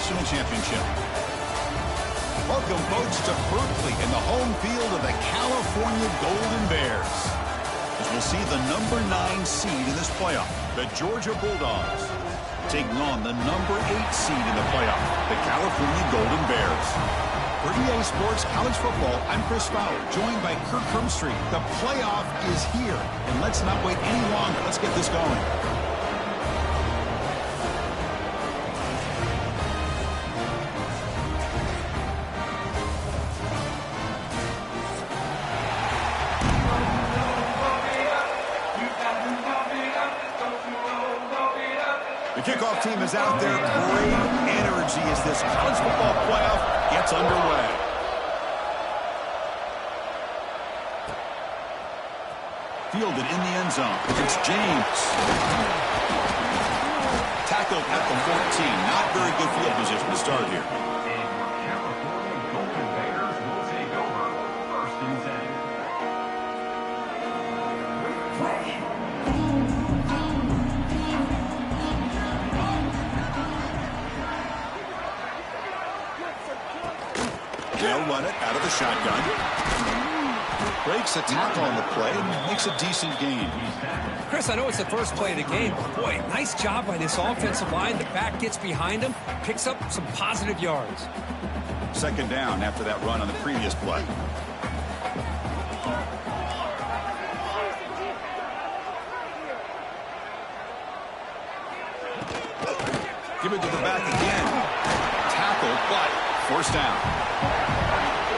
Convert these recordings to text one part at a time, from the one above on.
national championship. Welcome, folks, to Berkeley in the home field of the California Golden Bears, as we'll see the number 9 seed in this playoff, the Georgia Bulldogs, taking on the number 8 seed in the playoff, the California Golden Bears. For EA Sports College Football, I'm Chris Fowler, joined by Kirk Herbstreit. The playoff is here, and let's not wait any longer. Let's get this going. The kickoff team is out there. Great energy as this college football playoff gets underway. Fielded in the end zone. It's James. Tackled at the 14. Not very good field position to start here. They'll run it out of the shotgun. Breaks a tackle on the play and makes a decent gain. Chris, I know it's the first play of the game. Boy, nice job by this offensive line. The back gets behind him, picks up some positive yards. Second down after that run on the previous play. Give it to the back again. Tackled, but first down.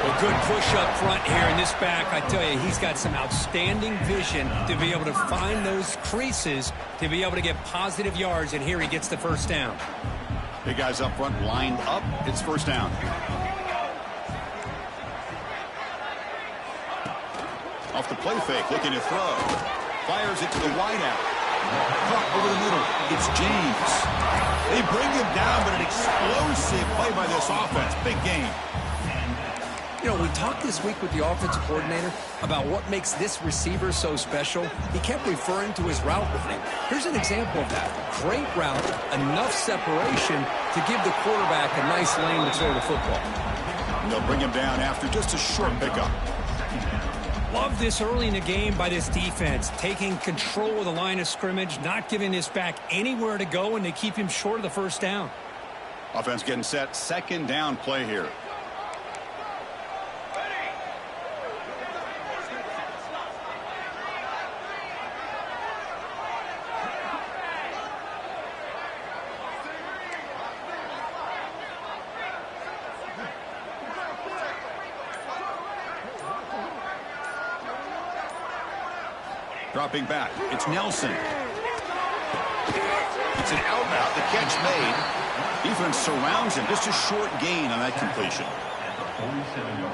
A good push up front here in this back. I tell you, he's got some outstanding vision to be able to find those creases, to be able to get positive yards, and here he gets the first down. Big guys up front lined up. It's first down. Off the play fake, looking to throw. Fires it to the wideout. Caught over the middle. It's James. They bring him down, but an explosive play by this offense. Big game. You know, we talked this week with the offensive coordinator about what makes this receiver so special. He kept referring to his route running. Here's an example of that. Great route, enough separation to give the quarterback a nice lane to throw the football. And they'll bring him down after just a short pickup. Love this early in the game by this defense, taking control of the line of scrimmage, not giving this back anywhere to go, and they keep him short of the first down. Offense getting set. Second down play here. Dropping back. It's Nelson. It's an out route. The catch made. Defense surrounds him. Just a short gain on that completion.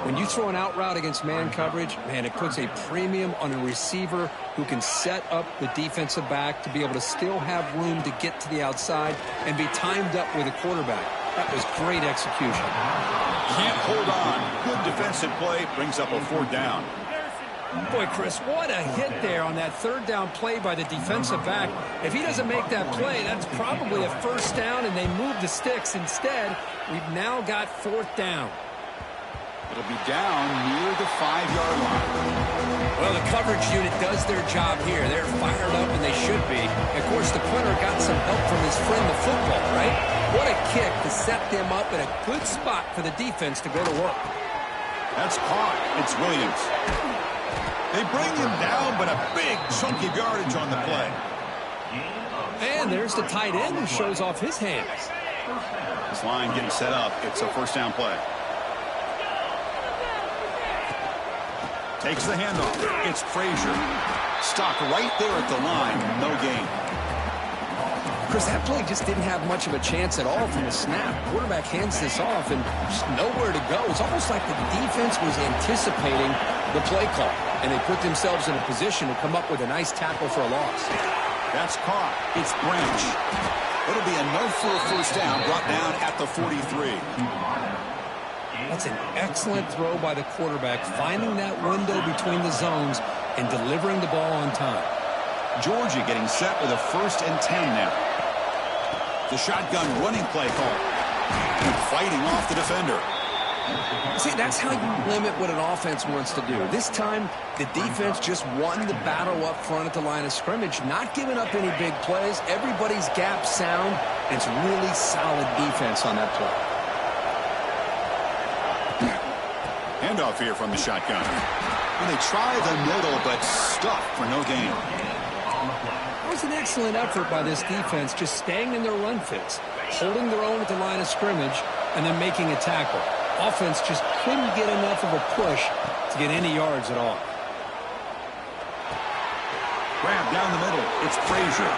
When you throw an out route against man coverage, man, it puts a premium on a receiver who can set up the defensive back to be able to still have room to get to the outside and be timed up with a quarterback. That was great execution. Can't hold on. Good defensive play. Brings up a fourth down. Boy, Chris, what a hit there on that third down play by the defensive back. If he doesn't make that play, that's probably a first down, and they move the sticks. Instead, we've now got fourth down. It'll be down near the 5-yard line. Well, the coverage unit does their job here. They're fired up, and they should be. Of course, the punter got some help from his friend, the football, right? What a kick to set them up in a good spot for the defense to go to work. That's caught. It's Williams. They bring him down, but a big chunk of yardage on the play. And there's the tight end who shows off his hands. This line getting set up. It's a first down play. Takes the handoff. It's Frazier. Stopped right there at the line. No gain. Chris, that play just didn't have much of a chance at all from the snap. Quarterback hands this off and just nowhere to go. It's almost like the defense was anticipating the play call, and they put themselves in a position to come up with a nice tackle for a loss. That's caught. It's Branch. It'll be enough for a first down, brought down at the 43. That's an excellent throw by the quarterback, finding that window between the zones and delivering the ball on time. Georgia getting set with a 1st and 10 now. The shotgun running play call. And fighting off the defender. See, that's how you limit what an offense wants to do. This time, the defense just won the battle up front at the line of scrimmage, not giving up any big plays. Everybody's gap sound, and it's really solid defense on that play. Handoff here from the shotgun. And they try the middle, but stuffed for no gain. That was an excellent effort by this defense, just staying in their run fits, holding their own at the line of scrimmage, and then making a tackle. Offense just couldn't get enough of a push to get any yards at all. Grab down the middle. It's Frazier.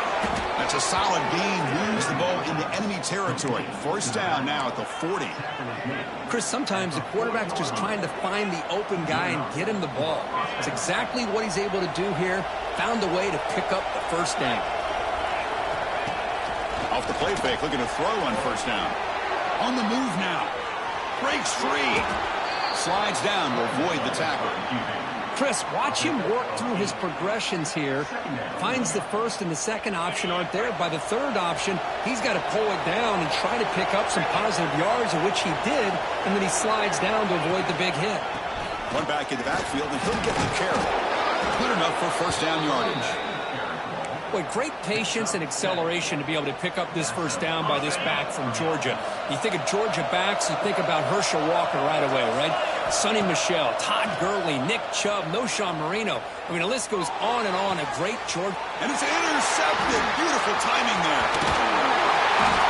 That's a solid gain. Moves the ball into enemy territory. First down now at the 40. Chris, sometimes the quarterback's just trying to find the open guy and get him the ball. It's exactly what he's able to do here. Found a way to pick up the first down. Off the play fake, looking to throw on first down. On the move now. Breaks free. Slides down to avoid the tackle. Chris, watch him work through his progressions here. Finds the first and the second option aren't there. By the third option, he's got to pull it down and try to pick up some positive yards, of which he did, and then he slides down to avoid the big hit. Run back in the backfield, and he'll get the carry. Good enough for first down yardage. Boy, great patience and acceleration to be able to pick up this first down by this back from Georgia. You think of Georgia backs, you think about Herschel Walker right away, right? Sonny Michel, Todd Gurley, Nick Chubb, Noshawn Marino. I mean, the list goes on and on. A great Georgia. And it's intercepted. Beautiful timing there.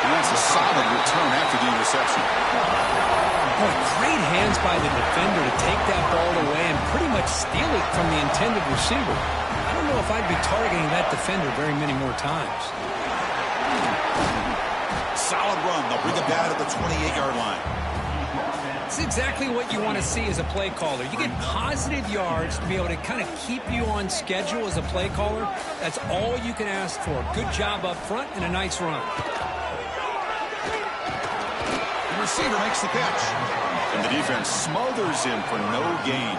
And that's a solid return after the interception. Boy, great hands by the defender to take that ball away and pretty much steal it from the intended receiver. I don't know if I'd be targeting that defender very many more times. Solid run. They'll bring it down at the 28-yard line. It's exactly what you want to see as a play caller. You get positive yards to be able to kind of keep you on schedule as a play caller. That's all you can ask for. Good job up front and a nice run. The receiver makes the catch. And the defense smothers him for no gain.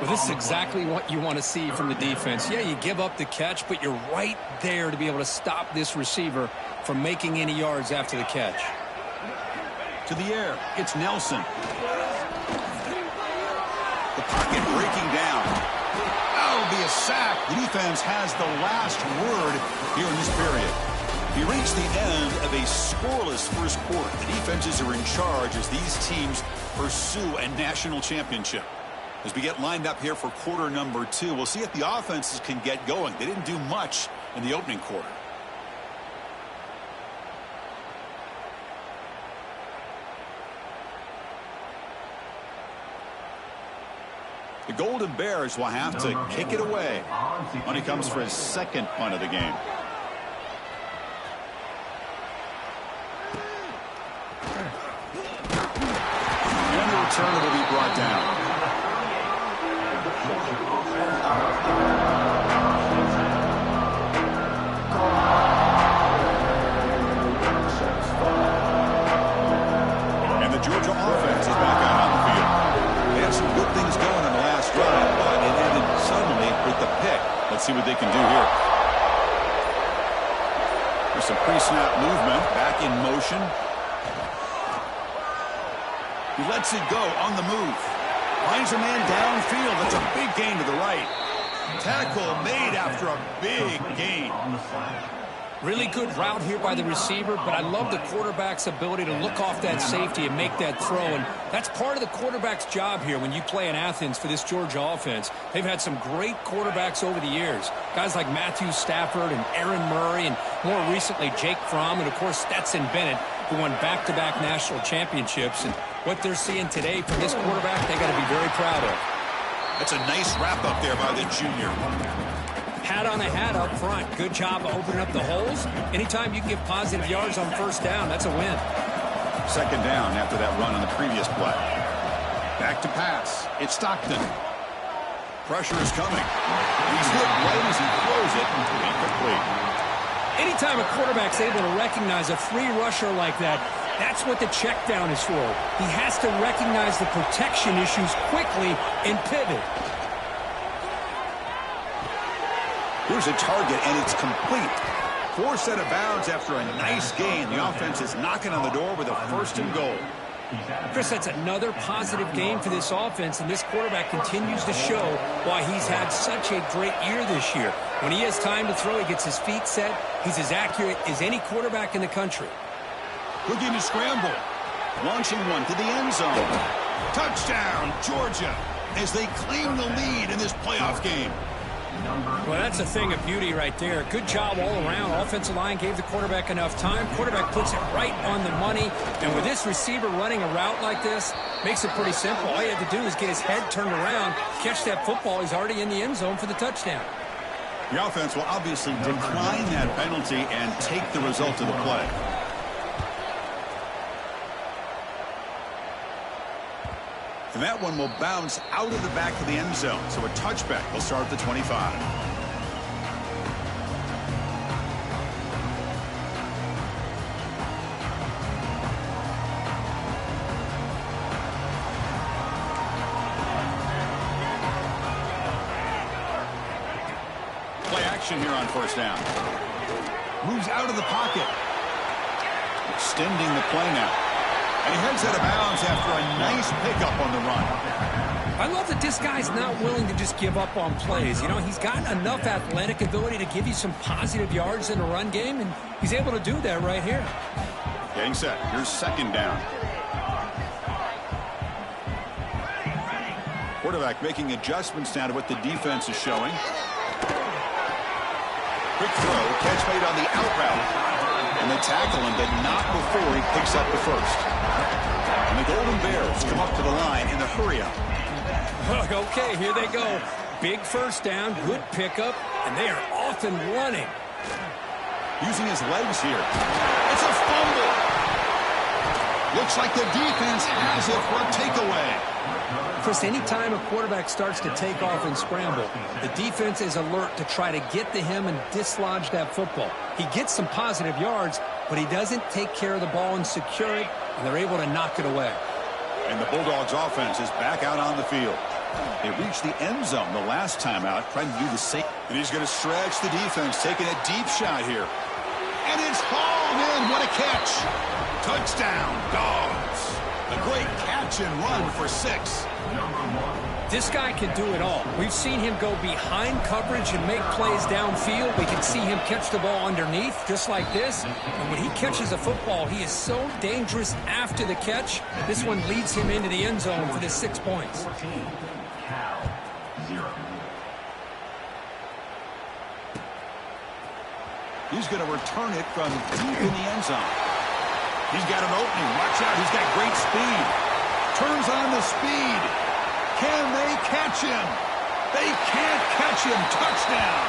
Well, this is exactly what you want to see from the defense. Yeah, you give up the catch, but you're right there to be able to stop this receiver from making any yards after the catch. To the air, it's Nelson. The pocket breaking down. That'll be a sack. The defense has the last word here in this period. We reach the end of a scoreless first quarter. The defenses are in charge as these teams pursue a national championship. As we get lined up here for quarter number 2, we'll see if the offenses can get going. They didn't do much in the opening quarter. The Golden Bears will have to kick it away when he comes for his second punt of the game. And the return will be brought down. And the Georgia offense is back out on the field. They had some good things going on the last drive, but it ended suddenly with the pick. Let's see what they can do here. There's some pre-snap movement, back in motion. He lets it go on the move. Finds a man downfield. That's a big gain to the right. Tackle made after a big gain. Really good route here by the receiver, but I love the quarterback's ability to look off that safety and make that throw. And that's part of the quarterback's job here when you play in Athens for this Georgia offense. They've had some great quarterbacks over the years. Guys like Matthew Stafford and Aaron Murray and more recently Jake Fromm and, of course, Stetson Bennett, who won back-to-back national championships. And what they're seeing today from this quarterback, they got to be very proud of. That's a nice wrap-up there by the junior. Hat on a hat up front. Good job of opening up the holes. Anytime you can get positive yards on first down, that's a win. Second down after that run on the previous play. Back to pass. It's Stockton. Pressure is coming. He's hit right as he throws it. Incomplete. Anytime a quarterback's able to recognize a free rusher like that, that's what the check down is for. He has to recognize the protection issues quickly and pivot. Here's a target, and it's complete. Forced out of bounds after a nice gain. The offense is knocking on the door with a 1st and goal. Chris, that's another positive game for this offense, and this quarterback continues to show why he's had such a great year this year. When he has time to throw, he gets his feet set. He's as accurate as any quarterback in the country. Looking to scramble. Launching one to the end zone. Touchdown, Georgia, as they claim the lead in this playoff game. Well, that's a thing of beauty right there. Good job all around. Offensive line gave the quarterback enough time. Quarterback puts it right on the money. And with this receiver running a route like this, makes it pretty simple. All you have to do is get his head turned around, catch that football. He's already in the end zone for the touchdown. The offense will obviously decline that penalty and take the result of the play. And that one will bounce out of the back of the end zone. So a touchback will start at the 25. Play action here on 1st down. Moves out of the pocket. Extending the play now. And he heads out of bounds after a nice pickup on the run. I love that this guy's not willing to just give up on plays. You know, he's got enough athletic ability to give you some positive yards in the run game, and he's able to do that right here. Getting set. Here's 2nd down. Quarterback making adjustments now to what the defense is showing. Quick throw. Catch made on the out route. And they tackle him, but not before he picks up the 1st. And the Golden Bears come up to the line in the hurry-up. Okay, here they go. Big 1st down, good pickup, and they are off and running. Using his legs here. It's a fumble. Looks like the defense has it for a takeaway. Chris, anytime a quarterback starts to take off and scramble, the defense is alert to try to get to him and dislodge that football. He gets some positive yards, but he doesn't take care of the ball and secure it, and they're able to knock it away. And the Bulldogs offense is back out on the field. They reached the end zone the last time out, trying to do the same. And he's going to stretch the defense, taking a deep shot here. And it's hauled in. What a catch. Touchdown, Dogs. A great catch and run for 6. This guy can do it all. We've seen him go behind coverage and make plays downfield. We can see him catch the ball underneath, just like this. And when he catches a football, he is so dangerous after the catch. This one leads him into the end zone for the 6 points. He's going to return it from deep in the end zone. He's got an opening. Watch out. He's got great speed. Turns on the speed. Can they catch him? They can't catch him. Touchdown.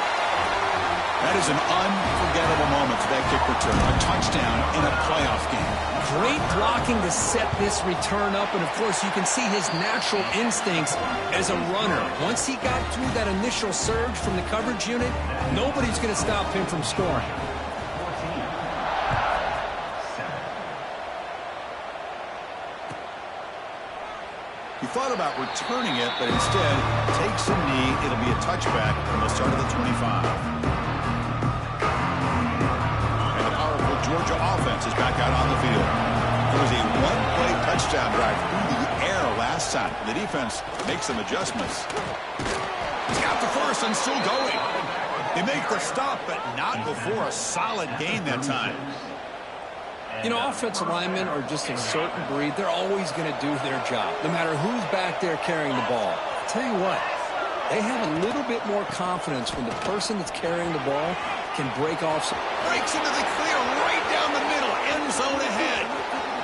That is an unforgettable moment for that kick return. A touchdown in a playoff game. Great blocking to set this return up. And, of course, you can see his natural instincts as a runner. Once he got through that initial surge from the coverage unit, nobody's going to stop him from scoring. He thought about returning it, but instead takes a knee. It'll be a touchback, and they'll start at the 25. And the powerful Georgia offense is back out on the field. It was a one-play touchdown drive through the air last time. The defense makes some adjustments. He's got the 1st and still going. They make the stop, but not before a solid gain that time. You know, offensive linemen are just a certain breed. They're always going to do their job, no matter who's back there carrying the ball. I'll tell you what, they have a little bit more confidence when the person that's carrying the ball can break off. Breaks into the clear right down the middle. End zone ahead.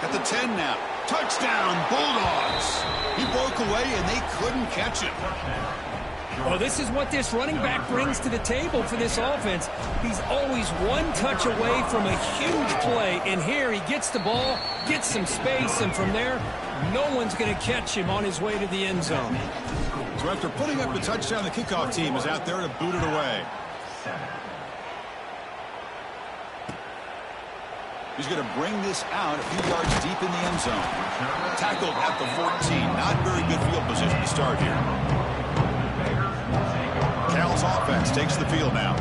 At the 10 now. Touchdown, Bulldogs. He broke away, and they couldn't catch him. Well, this is what this running back brings to the table for this offense. He's always one touch away from a huge play, and here he gets the ball, gets some space, and from there, no one's going to catch him on his way to the end zone. So after putting up the touchdown, the kickoff team is out there to boot it away. He's going to bring this out a few yards deep in the end zone. Tackled at the 14. Not very good field position to start here. Cal's offense takes the field now.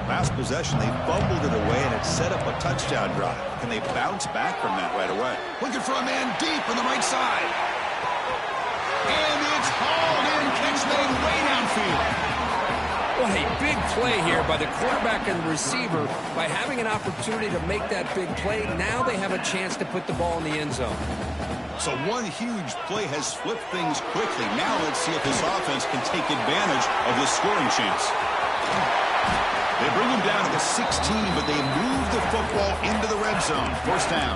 Last possession, they fumbled it away, and it set up a touchdown drive. Can they bounce back from that right away? Looking for a man deep on the right side. And it's hauled in, catch made way downfield. What a big play here by the quarterback and the receiver. By having an opportunity to make that big play, now they have a chance to put the ball in the end zone. So one huge play has flipped things quickly. Now let's see if this offense can take advantage of this scoring chance. They bring him down to the 16, but they move the football into the red zone. First down.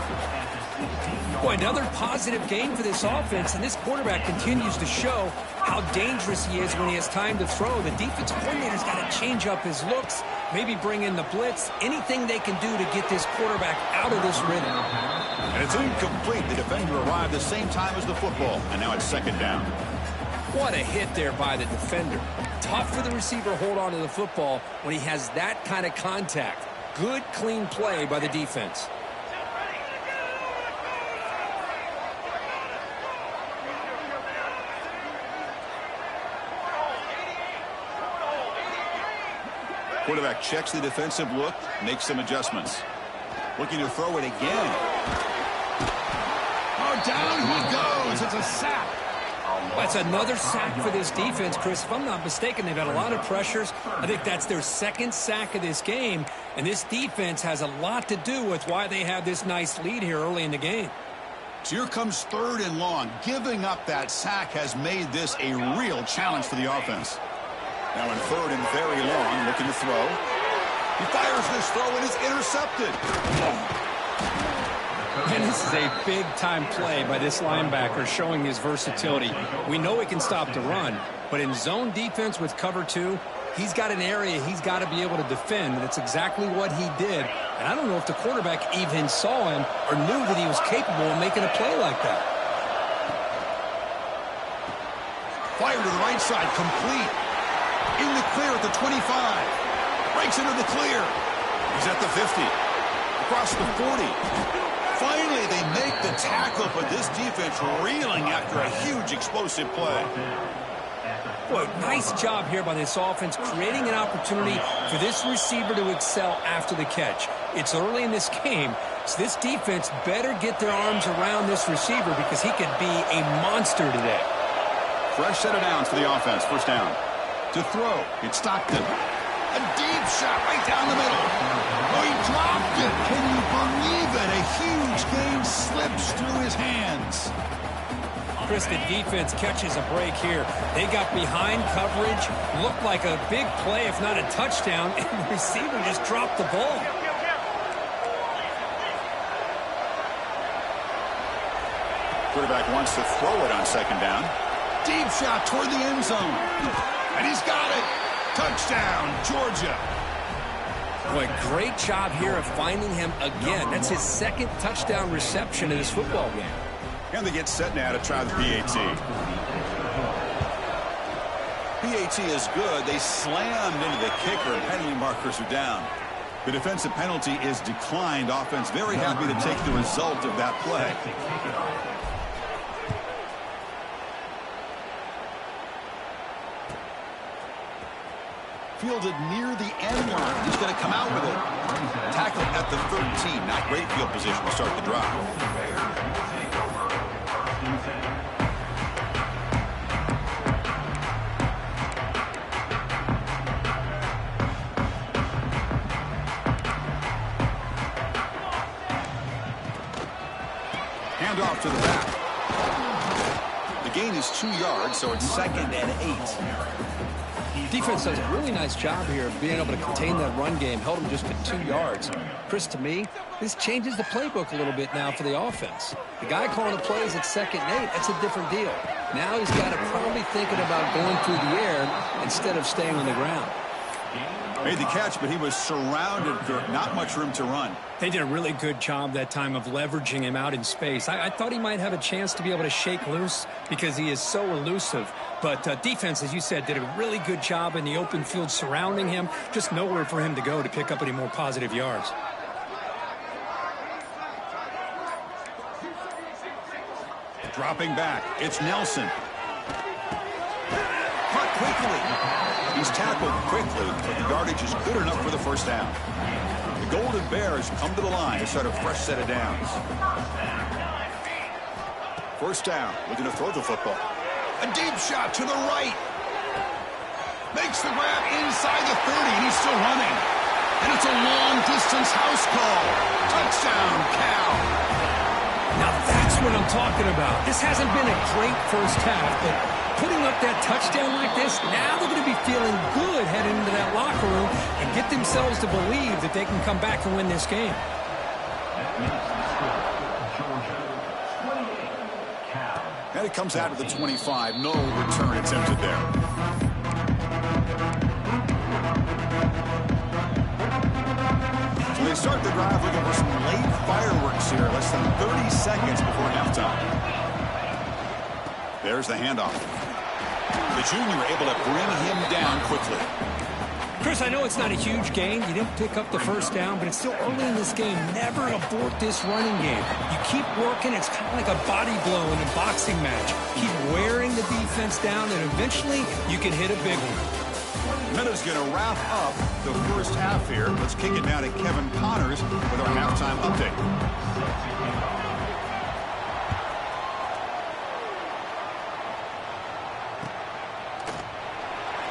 Boy, another positive game for this offense, and this quarterback continues to show how dangerous he is when he has time to throw. The defensive coordinator's got to change up his looks, maybe bring in the blitz, anything they can do to get this quarterback out of this rhythm. And it's incomplete. The defender arrived the same time as the football, and now it's second down. What a hit there by the defender. Tough for the receiver to hold on to the football when he has that kind of contact. Good, clean play by the defense. Quarterback checks the defensive look, makes some adjustments. Looking to throw it again. Oh, down he goes. It's a sack. That's another sack for this defense, Chris. If I'm not mistaken, they've had a lot of pressures. I think that's their second sack of this game, and this defense has a lot to do with why they have this nice lead here early in the game. So here comes third and long. Giving up that sack has made this a real challenge for the offense. Now in third and very long, looking to throw. He fires this throw and is intercepted. And this is a big-time play by this linebacker showing his versatility. We know he can stop the run, but in zone defense with cover two, he's got an area he's got to be able to defend, and that's exactly what he did. And I don't know if the quarterback even saw him or knew that he was capable of making a play like that. Fire to the right side, complete. In the clear at the 25. Breaks into the clear. He's at the 50. Across the 40. Finally, they make the tackle, but this defense reeling after a huge explosive play. Boy, nice job here by this offense, creating an opportunity for this receiver to excel after the catch. It's early in this game, so this defense better get their arms around this receiver because he could be a monster today. Fresh set of downs for the offense. First down. To throw, it's Stockton. A deep shot right down the middle. Oh, he dropped it. Can you believe it? A huge gain slips through his hands. Chris, the defense catches a break here. They got behind coverage, looked like a big play, if not a touchdown, and the receiver just dropped the ball. Quarterback wants to throw it on second down. Deep shot toward the end zone. And he's got it. Touchdown, Georgia. Boy, great job here of finding him again. That's his second touchdown reception in this football game. And they get set now to try the PAT. PAT is good. They slammed into the kicker, and penalty markers are down. The defensive penalty is declined. Offense very happy to take the result of that play. Fielded near the end line. He's going to come out with it. Tackle at the 13. Not great field position to start the drive. Hand off to the back. The gain is 2 yards, so it's 2nd and 8. Defense does a really nice job here of being able to contain that run game, held them just to 2 yards. Chris, to me, this changes the playbook a little bit now for the offense. The guy calling the plays at 2nd and 8, that's a different deal. Now he's got to probably thinking about going through the air instead of staying on the ground. Made the catch, but he was surrounded, Kirk. Not much room to run. They did a really good job that time of leveraging him out in space. I thought he might have a chance to be able to shake loose because he is so elusive. But defense, as you said, did a really good job in the open field surrounding him. Just nowhere for him to go to pick up any more positive yards. Dropping back, it's Nelson. Caught quickly carefully. He's tackled quickly, but the yardage is good enough for the first down. The Golden Bears come to the line to start a fresh set of downs. First down, looking to throw the football. A deep shot to the right. Makes the grab inside the 30, and he's still running. And it's a long-distance house call. Touchdown, Cal. Now that's what I'm talking about. This hasn't been a great first half, but putting up that touchdown like this, now they're going to be feeling good heading into that locker room and get themselves to believe that they can come back and win this game. And it comes out of the 25. No return attempted there. So they start the drive looking for some late fireworks here. Less than 30 seconds before halftime. There's the handoff. The junior able to bring him down quickly. Chris, I know it's not a huge gain. You didn't pick up the first down, but it's still early in this game. Never abort this running game. You keep working. It's kind of like a body blow in a boxing match. Keep wearing the defense down, and eventually you can hit a big one. Minna's going to wrap up the first half here. Let's kick it now to Kevin Connors with our halftime update.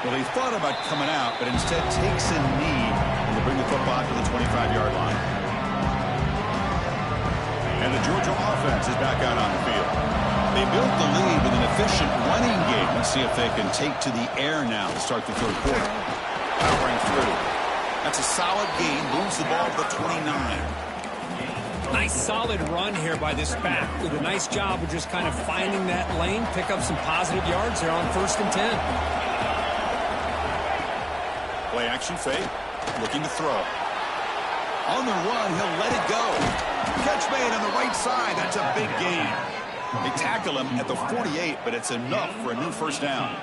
Well, he thought about coming out, but instead takes a knee and to bring the football to the 25-yard line. And the Georgia offense is back out on the field. They built the lead with an efficient running game. Let's see if they can take to the air now to start the third quarter. Powering through. That's a solid gain. Moves the ball to the 29. Nice solid run here by this back. Did a nice job of just kind of finding that lane, pick up some positive yards there on 1st and 10. Play action fake. Looking to throw. On the run, he'll let it go. Catch made on the right side. That's a big gain. They tackle him at the 48, but it's enough for a new first down.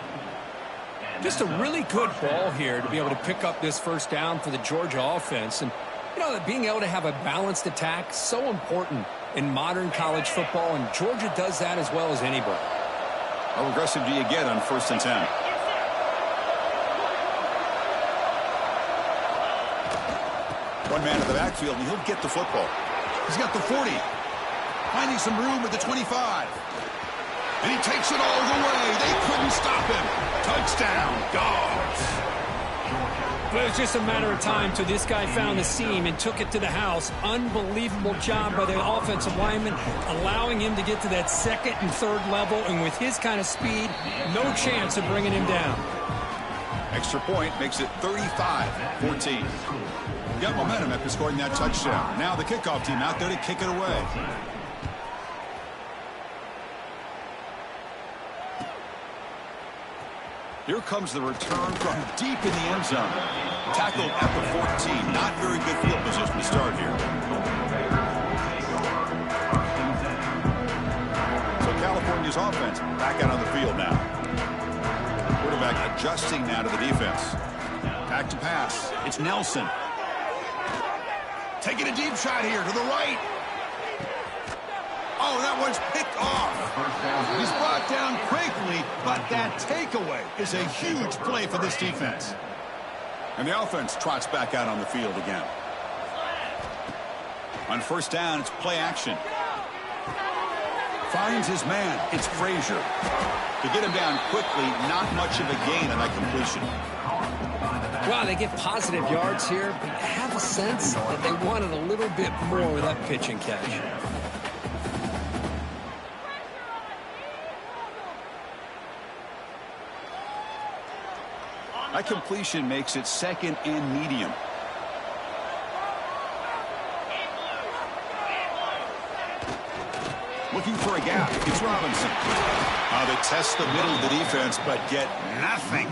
Just a really good ball here to be able to pick up this first down for the Georgia offense. And, you know, being able to have a balanced attack, so important in modern college football, and Georgia does that as well as anybody. How aggressive do you get on 1st and 10? One man in the backfield, and he'll get the football. He's got the 40. Finding some room at the 25. And he takes it all the way. They couldn't stop him. Touchdown, Dogs. Well, it was just a matter of time till this guy found the seam and took it to the house. Unbelievable job by the offensive lineman, allowing him to get to that 2nd and 3rd level. And with his kind of speed, no chance of bringing him down. Extra point makes it 35-14. Got momentum after scoring that touchdown. Now the kickoff team out there to kick it away. Here comes the return from deep in the end zone. Tackled at the 14. Not very good field position to start here. So California's offense back out on the field now. Quarterback adjusting now to the defense. Back to pass. It's Nelson. Taking a deep shot here to the right. Oh, that one's picked off. He's brought down quickly, but that takeaway is a huge play for this defense. And the offense trots back out on the field again. On 1st down, it's play action. Finds his man. It's Frazier. To get him down quickly, not much of a gain on that completion. Wow, they get positive yards here, but I have a sense that they wanted a little bit more with that pitch and catch. That completion makes it 2nd and medium. Looking for a gap. It's Robinson. They test the middle of the defense, but get nothing.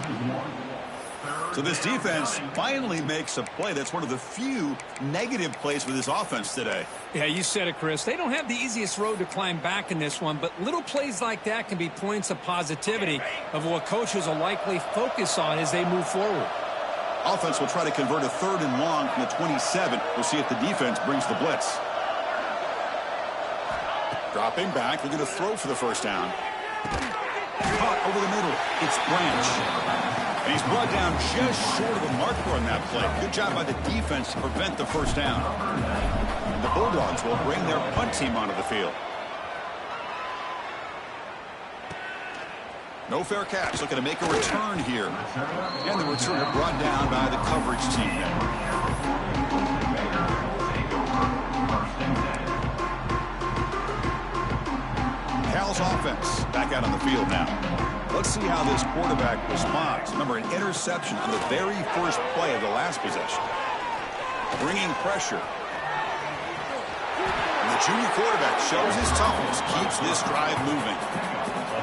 So this defense finally makes a play. That's one of the few negative plays for this offense today. Yeah, you said it, Chris. They don't have the easiest road to climb back in this one, but little plays like that can be points of positivity of what coaches will likely focus on as they move forward. Offense will try to convert a 3rd and long from the 27. We'll see if the defense brings the blitz. Dropping back. They're going to throw for the first down. Caught over the middle. It's Branch. And he's brought down just short of the marker on that play. Good job by the defense to prevent the first down. And the Bulldogs will bring their punt team onto the field. No fair catch, looking to make a return here. And the returner brought down by the coverage team. Cal's offense back out on the field now. Let's see how this quarterback responds. Remember, an interception on the very first play of the last possession. Bringing pressure. And the junior quarterback shows his toughness, keeps this drive moving.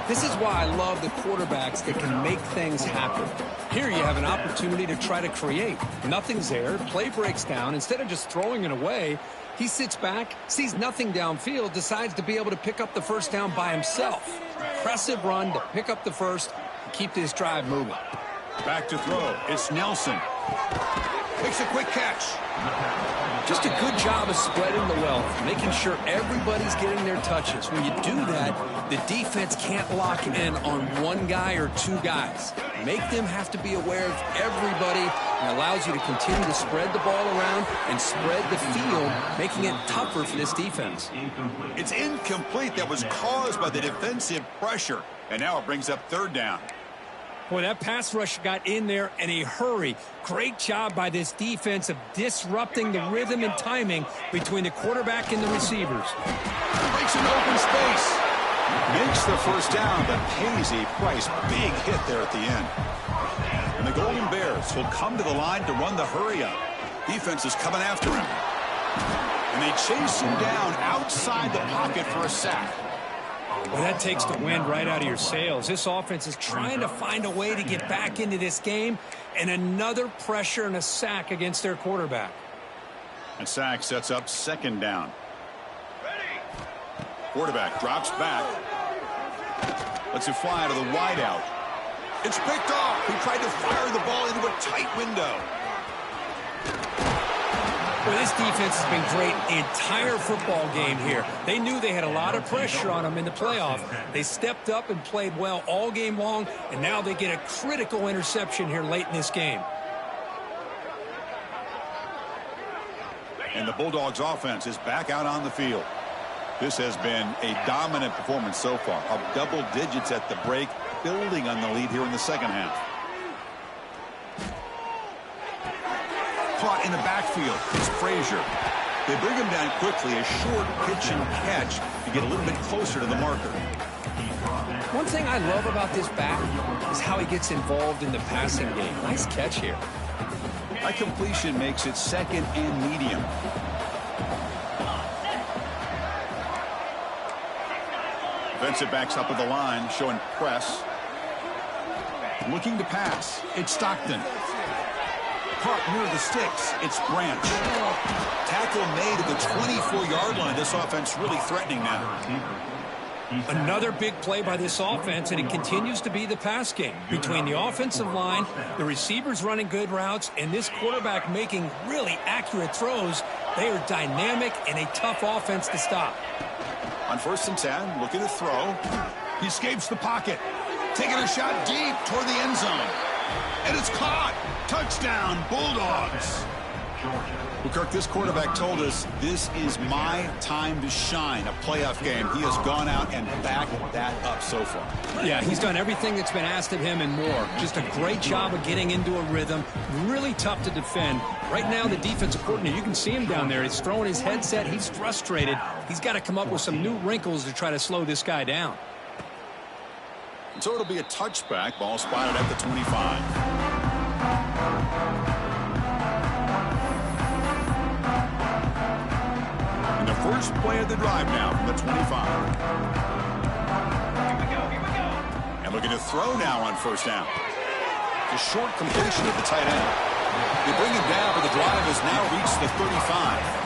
This is why I love the quarterbacks that can make things happen. Here you have an opportunity to try to create. Nothing's there. Play breaks down. Instead of just throwing it away, he sits back, sees nothing downfield, decides to be able to pick up the first down by himself. Impressive run to pick up the first and keep this drive moving. Back to throw. It's Nelson. Makes a quick catch. Just a good job of spreading the wealth, making sure everybody's getting their touches. When you do that, the defense can't lock in on one guy or two guys. Make them have to be aware of everybody, and allows you to continue to spread the ball around and spread the field, making it tougher for this defense. It's incomplete. That was caused by the defensive pressure. And now it brings up third down. Boy, that pass rush got in there in a hurry. Great job by this defense of disrupting the rhythm and timing between the quarterback and the receivers. Makes an open space. Makes the first down, but pays a price. Big hit there at the end. And the Golden Bears will come to the line to run the hurry up. Defense is coming after him. And they chase him down outside the pocket for a sack. Well, that takes the wind right out of your sails. This offense is trying to find a way to get back into this game, and another pressure and a sack against their quarterback. And sack sets up second down. Quarterback drops back. Lets it fly to the wideout. It's picked off. He tried to fire the ball into a tight window. Well, this defense has been great the entire football game here. They knew they had a lot of pressure on them in the playoff. They stepped up and played well all game long, and now they get a critical interception here late in this game. And the Bulldogs offense is back out on the field. This has been a dominant performance so far, of double digits at the break, building on the lead here in the second half. Caught in the backfield is Frazier. They bring him down quickly, a short pitch and catch to get a little bit closer to the marker. One thing I love about this back is how he gets involved in the passing game. Nice catch here. That completion makes it second and medium. Defensive backs up at the line, showing press. Looking to pass. It's Stockton. Caught near the sticks. It's Branch. Tackle made at the 24-yard line. This offense really threatening now. Another big play by this offense, and it continues to be the pass game. Between the offensive line, the receivers running good routes, and this quarterback making really accurate throws, they are dynamic and a tough offense to stop. On 1st and 10, looking to throw. He escapes the pocket. Taking a shot deep toward the end zone. And it's caught. Touchdown, Bulldogs. Well, Kirk, this quarterback told us this is my time to shine, a playoff game. He has gone out and backed that up so far. Yeah, he's done everything that's been asked of him and more. Just a great job of getting into a rhythm. Really tough to defend. Right now, the defensive coordinator, you can see him down there. He's throwing his headset. He's frustrated. He's got to come up with some new wrinkles to try to slow this guy down. And so it'll be a touchback. Ball spotted at the 25. And the first play of the drive now from the 25. Here we go. And looking to throw now on 1st down. The short completion of the tight end. They bring him down, but the drive has now reached the 35.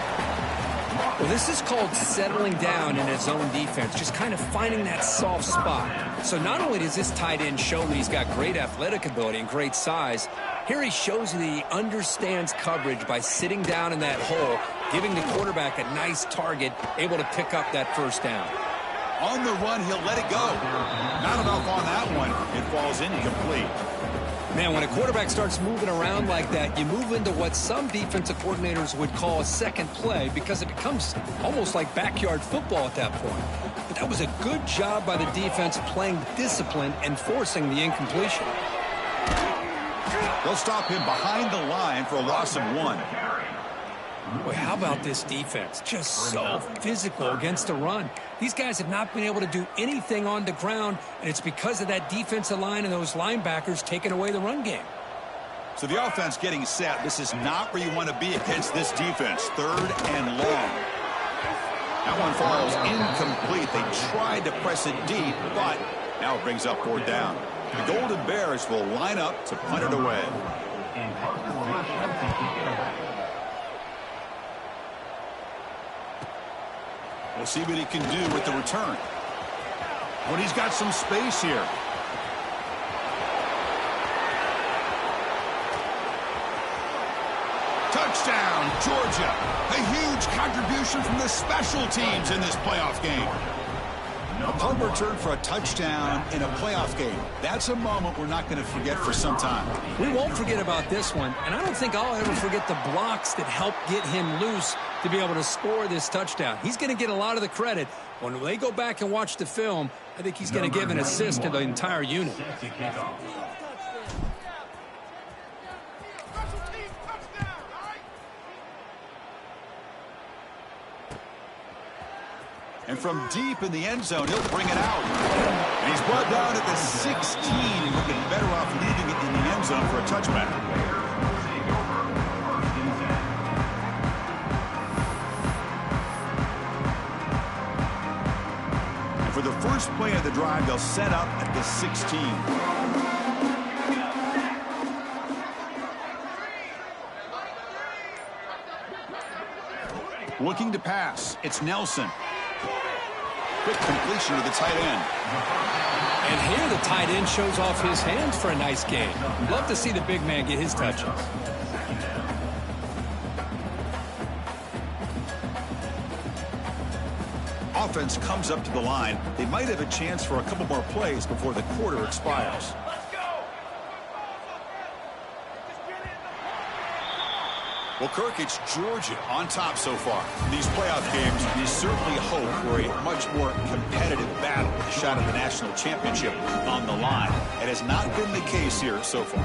Well, this is called settling down in his own defense, just kind of finding that soft spot. So not only does this tight end show that he's got great athletic ability and great size, here he shows that he understands coverage by sitting down in that hole, giving the quarterback a nice target, able to pick up that 1st down. On the run, he'll let it go. Not enough on that one. It falls incomplete. Man, when a quarterback starts moving around like that, you move into what some defensive coordinators would call a second play because it becomes almost like backyard football at that point. But that was a good job by the defense playing discipline and forcing the incompletion. They'll stop him behind the line for a loss of 1. Boy, how about this defense? Just so physical against the run. These guys have not been able to do anything on the ground, and it's because of that defensive line and those linebackers taking away the run game. So the offense getting set. This is not where you want to be against this defense. 3rd and long. That one falls incomplete. They tried to press it deep, but now it brings up 4th down. The Golden Bears will line up to punt it away. We'll see what he can do with the return. But he's got some space here. Touchdown, Georgia. A huge contribution from the special teams in this playoff game. A punt return for a touchdown in a playoff game. That's a moment we're not going to forget for some time. We won't forget about this one, and I don't think I'll ever forget the blocks that helped get him loose to be able to score this touchdown. He's going to get a lot of the credit. When they go back and watch the film, I think he's going to give an assist to the entire unit. And from deep in the end zone, he'll bring it out. And he's brought down at the 16, and he'll be better off leaving it in the end zone for a touchback. And for the first play of the drive, they'll set up at the 16. Looking to pass. It's Nelson. Quick completion to the tight end. And here the tight end shows off his hands for a nice game. Love to see the big man get his touches. Offense comes up to the line. They might have a chance for a couple more plays before the quarter expires. Well, Kirk, it's Georgia on top so far. These playoff games, you certainly hope for a much more competitive battle, a shot at the national championship on the line. It has not been the case here so far.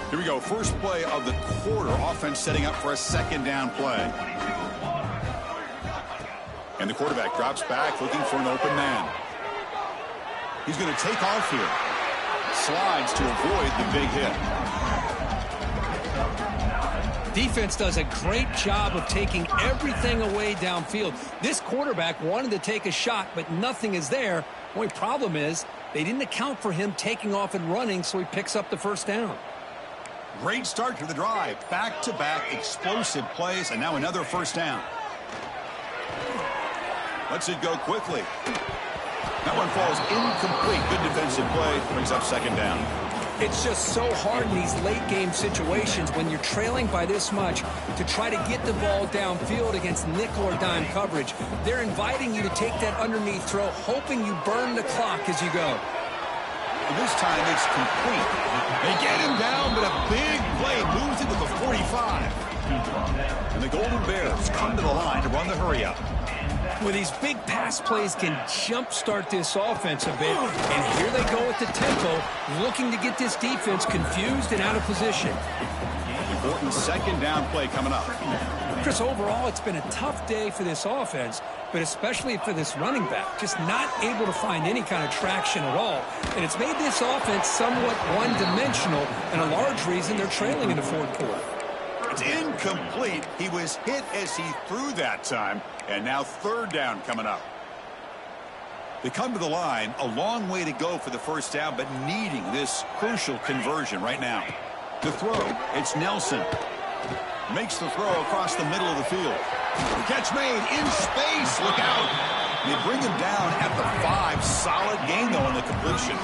Here we go, first play of the quarter. Offense setting up for a 2nd down play. And the quarterback drops back looking for an open man. He's going to take off here. Slides to avoid the big hit. Defense does a great job of taking everything away downfield. This quarterback wanted to take a shot, but nothing is there. The only problem is they didn't account for him taking off and running, so he picks up the 1st down. Great start to the drive. Back-to-back explosive plays, and now another 1st down. Lets it go quickly. That one falls incomplete. Good defensive play. Brings up 2nd down. It's just so hard in these late-game situations when you're trailing by this much to try to get the ball downfield against nickel or dime coverage. They're inviting you to take that underneath throw, hoping you burn the clock as you go. And this time it's complete. They get him down, but a big play moves into the 45. And the Golden Bears come to the line to run the hurry-up. Well, these big pass plays can jumpstart this offense a bit, and here they go at the tempo, looking to get this defense confused and out of position. Important 2nd down play coming up. Chris, overall, it's been a tough day for this offense, but especially for this running back, just not able to find any kind of traction at all. And it's made this offense somewhat one-dimensional, and a large reason they're trailing in the 4th quarter. It's incomplete. He was hit as he threw that time. And now 3rd down coming up. They come to the line. A long way to go for the 1st down, but needing this crucial conversion right now. The throw. It's Nelson. Makes the throw across the middle of the field. The catch made in space. Look out. They bring him down at the 5. Solid gain, though, on the completion.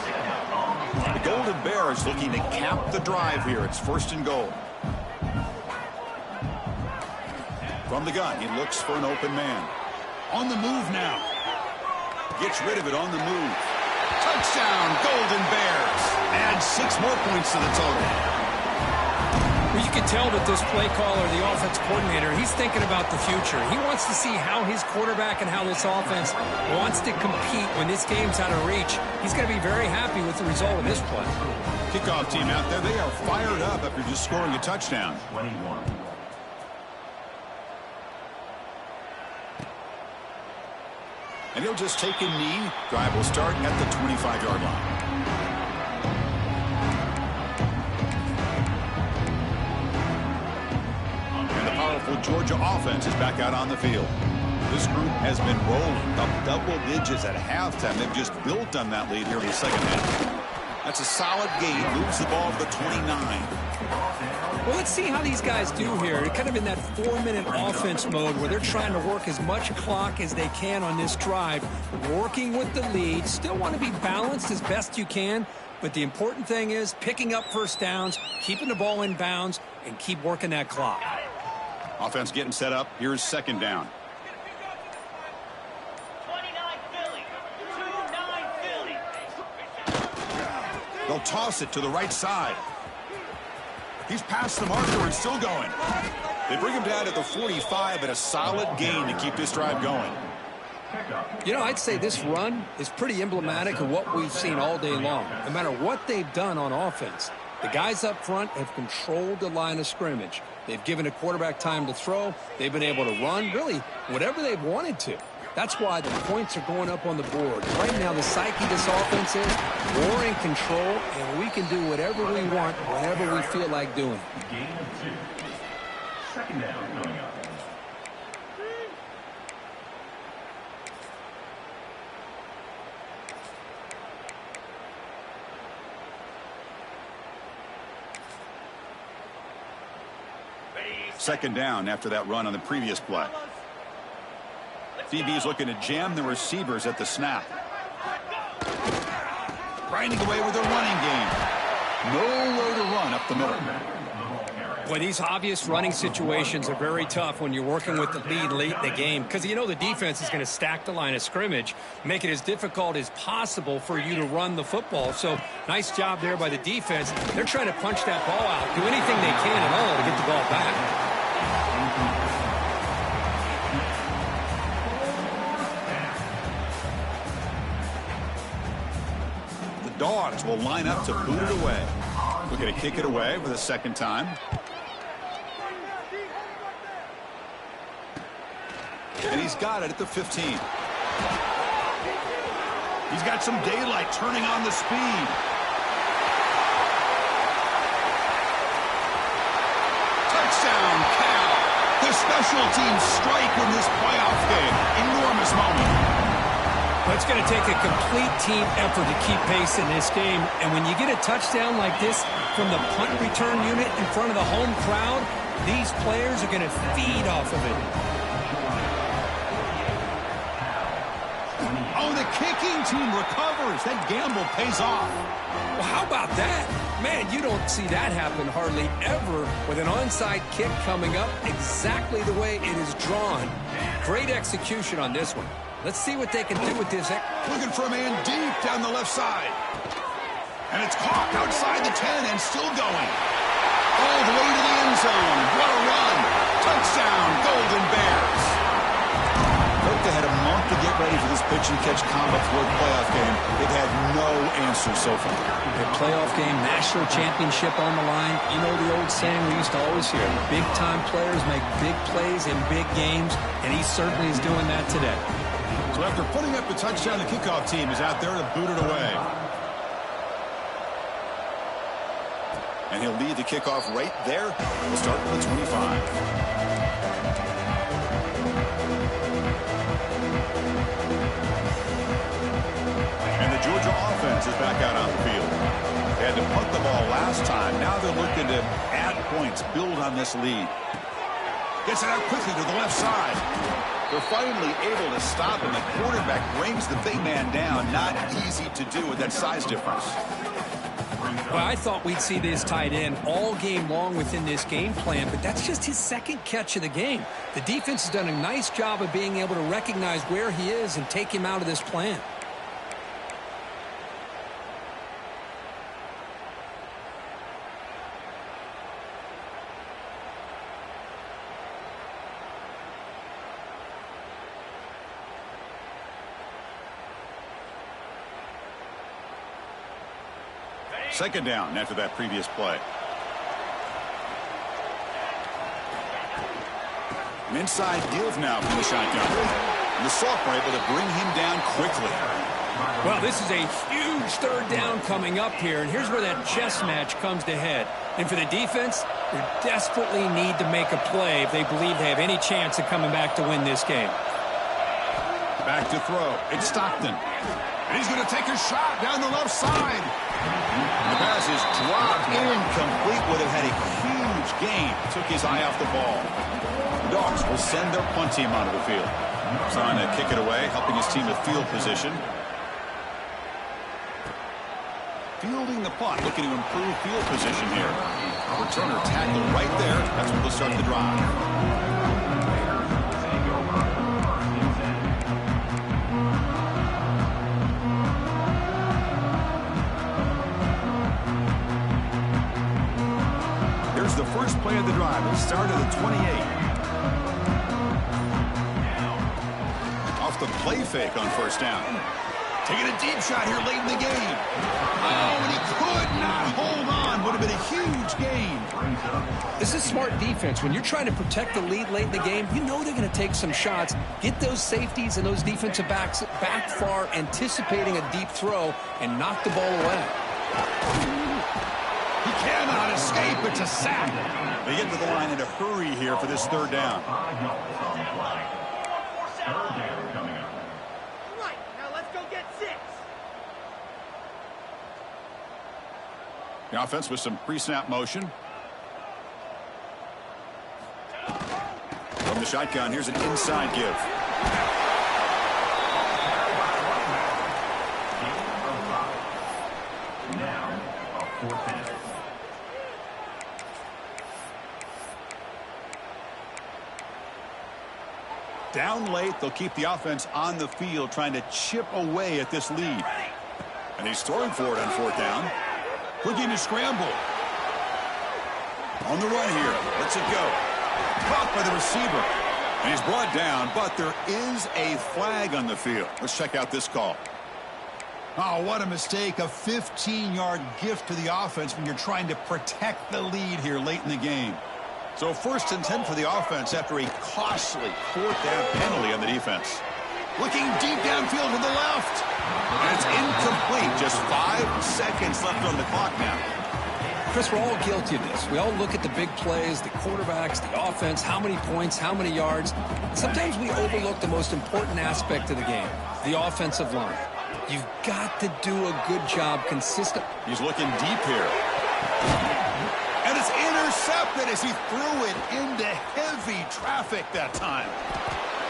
The Golden Bears looking to cap the drive here. It's 1st and goal. From the gun, he looks for an open man. On the move now. Gets rid of it on the move. Touchdown, Golden Bears. Add 6 more points to the total. Well, you can tell that this play caller, the offense coordinator, he's thinking about the future. He wants to see how his quarterback and how this offense wants to compete when this game's out of reach. He's going to be very happy with the result of this play. Kickoff team out there, they are fired up after just scoring a touchdown. 21. And he'll just take a knee. Drive will start at the 25-yard line. And the powerful Georgia offense is back out on the field. This group has been rolling up double digits at halftime. They've just built on that lead here in the second half. That's a solid gain. Moves the ball to the 29. Well, let's see how these guys do here. They're kind of in that 4-minute offense mode where they're trying to work as much clock as they can on this drive, working with the lead. Still want to be balanced as best you can, but the important thing is picking up first downs, keeping the ball in bounds, and keep working that clock. Offense getting set up. Here's second down. 29 Philly. 29 Philly. They'll toss it to the right side. He's past the marker and still going. They bring him down at the 45, but a solid gain to keep this drive going. You know, I'd say this run is pretty emblematic of what we've seen all day long. No matter what they've done on offense, the guys up front have controlled the line of scrimmage. They've given a quarterback time to throw. They've been able to run, really, whatever they've wanted to. That's why the points are going up on the board. Right now, the psyche of this offense is we're in control, and we can do whatever we want whenever we feel like doing it. Gain of 2. Second down coming up. Second down after that run on the previous play. DB's looking to jam the receivers at the snap. Grinding away with a running game. Nowhere to run up the middle. Well, these obvious running situations are very tough when you're working with the lead late in the game because you know the defense is going to stack the line of scrimmage, make it as difficult as possible for you to run the football. So nice job there by the defense. They're trying to punch that ball out, do anything they can at all to get the ball back. Dogs will line up to boot it away. We're going to kick it away for the second time. And he's got it at the 15. He's got some daylight turning on the speed. Touchdown, Cal. The special teams strike in this playoff game. Enormous moment. Well, it's going to take a complete team effort to keep pace in this game. And when you get a touchdown like this from the punt return unit in front of the home crowd, these players are going to feed off of it. Oh, the kicking team recovers. That gamble pays off. Well, how about that? Man, you don't see that happen hardly ever with an onside kick coming up exactly the way it is drawn. Great execution on this one. Let's see what they can do with this. Looking for a man deep down the left side. And it's caught outside the 10 and still going. All the way to the end zone. What a run. Touchdown, Golden Bears. Look, they had a month to get ready for this pitch and catch combo for the playoff game. They've had no answer so far. A playoff game, national championship on the line. You know the old saying we used to always hear. Big-time players make big plays in big games, and he certainly is doing that today. So after putting up the touchdown, the kickoff team is out there to boot it away. And he'll lead the kickoff right there. We'll start with the 25. And the Georgia offense is back out on the field. They had to punt the ball last time. Now they're looking to add points, build on this lead. Gets it out quickly to the left side. They're finally able to stop him. The quarterback brings the big man down. Not easy to do with that size difference. Well, I thought we'd see this tight end all game long within this game plan, but that's just his second catch of the game. The defense has done a nice job of being able to recognize where he is and take him out of this plan. Second down after that previous play. An inside give now from the shotgun. And the Soft were able to bring him down quickly. Well, this is a huge third down coming up here, and here's where that chess match comes to head. And for the defense, they desperately need to make a play if they believe they have any chance of coming back to win this game. Back to throw. It's Stockton. And he's going to take a shot down the left side. The pass is dropped incomplete. Would have had a huge gain. Took his eye off the ball. The Dogs will send their punt team onto the field. Trying to kick it away, helping his team with field position. Fielding the punt, looking to improve field position here. Returner tackled right there. That's what will start the drive. The first play of the drive. It started at 28. Off the play fake on first down. Taking a deep shot here late in the game. Oh, and he could not hold on. Would have been a huge gain. This is smart defense. When you're trying to protect the lead late in the game, you know they're going to take some shots. Get those safeties and those defensive backs back far, anticipating a deep throw, and knock the ball away. He cannot escape. It's a sack. They get to the line in a hurry here for this third down. All right, now let's go get 6. The offense with some pre-snap motion. From the shotgun, here's an inside give. Now, a 4th down. Down late, they'll keep the offense on the field trying to chip away at this lead. And he's throwing for it on 4th down. Looking to scramble. On the run here. Lets it go. Caught by the receiver. And he's brought down, but there is a flag on the field. Let's check out this call. Oh, what a mistake. A 15-yard gift to the offense when you're trying to protect the lead here late in the game. So 1st and 10 for the offense after a costly 4th down penalty on the defense. Looking deep downfield to the left. And it's incomplete. Just 5 seconds left on the clock now. Chris, we're all guilty of this. We all look at the big plays, the quarterbacks, the offense, how many points, how many yards. Sometimes we overlook the most important aspect of the game, the offensive line. You've got to do a good job consistent. He's looking deep here. And it's intercepted as he threw it into heavy traffic that time.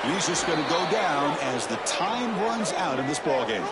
He's just going to go down as the time runs out in this ballgame.